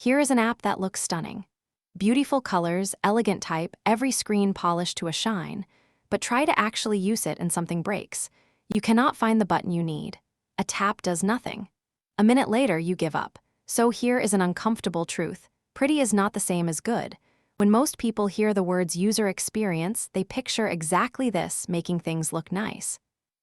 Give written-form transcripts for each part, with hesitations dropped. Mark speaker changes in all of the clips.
Speaker 1: Here is an app that looks stunning. Beautiful colors, elegant type, every screen polished to a shine. But try to actually use it and something breaks. You cannot find the button you need. A tap does nothing. A minute later, you give up. So here is an uncomfortable truth. Pretty is not the same as good. When most people hear the words user experience, they picture exactly this, making things look nice.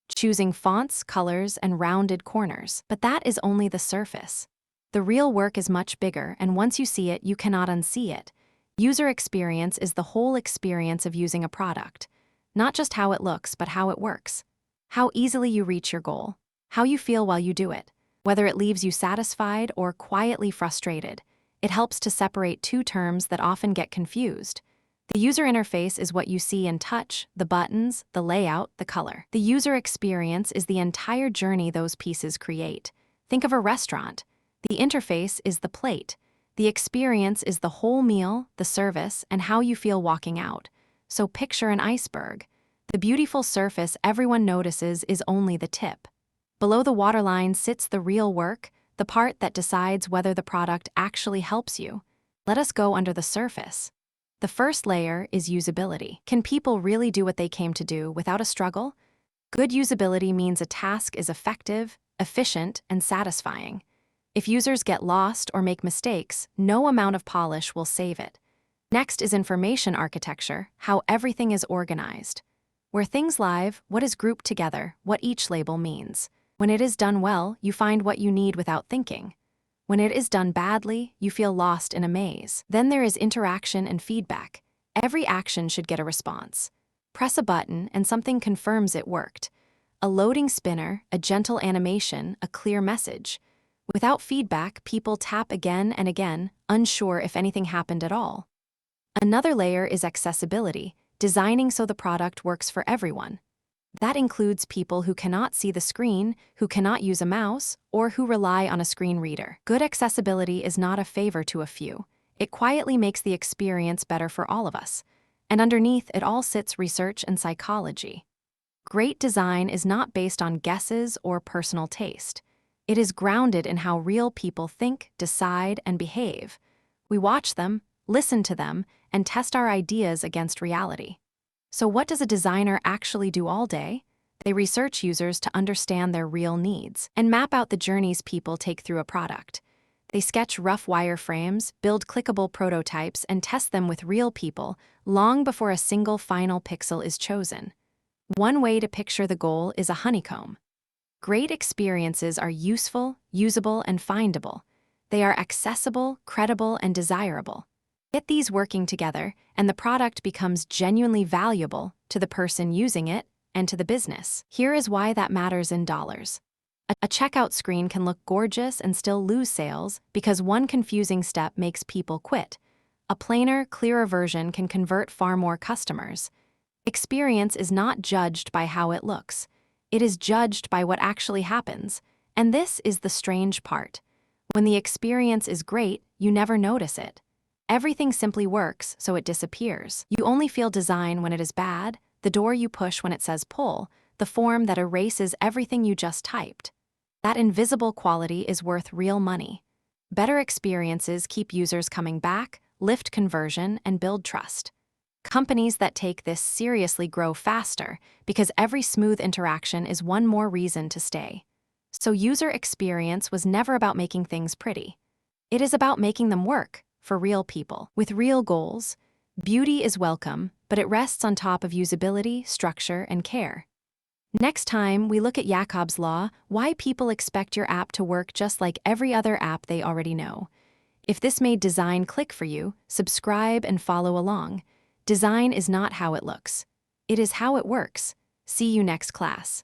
Speaker 1: Choosing fonts, colors, and rounded corners. But that is only the surface. The real work is much bigger, and once you see it, you cannot unsee it. User experience is the whole experience of using a product. Not just how it looks, but how it works. How easily you reach your goal. How you feel while you do it. Whether it leaves you satisfied or quietly frustrated. It helps to separate two terms that often get confused. The user interface is what you see and touch, the buttons, the layout, the color. The user experience is the entire journey those pieces create. Think of a restaurant. The interface is the plate. The experience is the whole meal, the service, and how you feel walking out. So picture an iceberg. The beautiful surface everyone notices is only the tip. Below the waterline sits the real work, the part that decides whether the product actually helps you. Let us go under the surface. The first layer is usability. Can people really do what they came to do without a struggle? Good usability means a task is effective, efficient, and satisfying. If users get lost or make mistakes, no amount of polish will save it. Next is information architecture, how everything is organized. Where things live, what is grouped together, what each label means. When it is done well, you find what you need without thinking. When it is done badly, you feel lost in a maze. Then there is interaction and feedback. Every action should get a response. Press a button and something confirms it worked. A loading spinner, a gentle animation, a clear message. Without feedback, people tap again and again, unsure if anything happened at all. Another layer is accessibility, designing so the product works for everyone. That includes people who cannot see the screen, who cannot use a mouse, or who rely on a screen reader. Good accessibility is not a favor to a few. It quietly makes the experience better for all of us. And underneath it all sits research and psychology. Great design is not based on guesses or personal taste. It is grounded in how real people think, decide, and behave. We watch them, listen to them, and test our ideas against reality. So what does a designer actually do all day? They research users to understand their real needs and map out the journeys people take through a product. They sketch rough wireframes, build clickable prototypes, and test them with real people long before a single final pixel is chosen. One way to picture the goal is a honeycomb. Great experiences are useful, usable, and findable. They are accessible, credible, and desirable. Get these working together, and the product becomes genuinely valuable to the person using it and to the business. Here is why that matters in dollars. A checkout screen can look gorgeous and still lose sales because one confusing step makes people quit. A plainer, clearer version can convert far more customers. Experience is not judged by how it looks. It is judged by what actually happens. And this is the strange part. When the experience is great, you never notice it. Everything simply works, so it disappears. You only feel design when it is bad, the door you push when it says pull, the form that erases everything you just typed. That invisible quality is worth real money. Better experiences keep users coming back, lift conversion, and build trust. Companies that take this seriously grow faster because every smooth interaction is one more reason to stay. So user experience was never about making things pretty. It is about making them work. For real people, with real goals. Beauty is welcome, but it rests on top of usability, structure, and care. Next time, we look at Jacob's Law, why people expect your app to work just like every other app they already know. If this made design click for you, subscribe and follow along. Design is not how it looks. It is how it works. See you next class.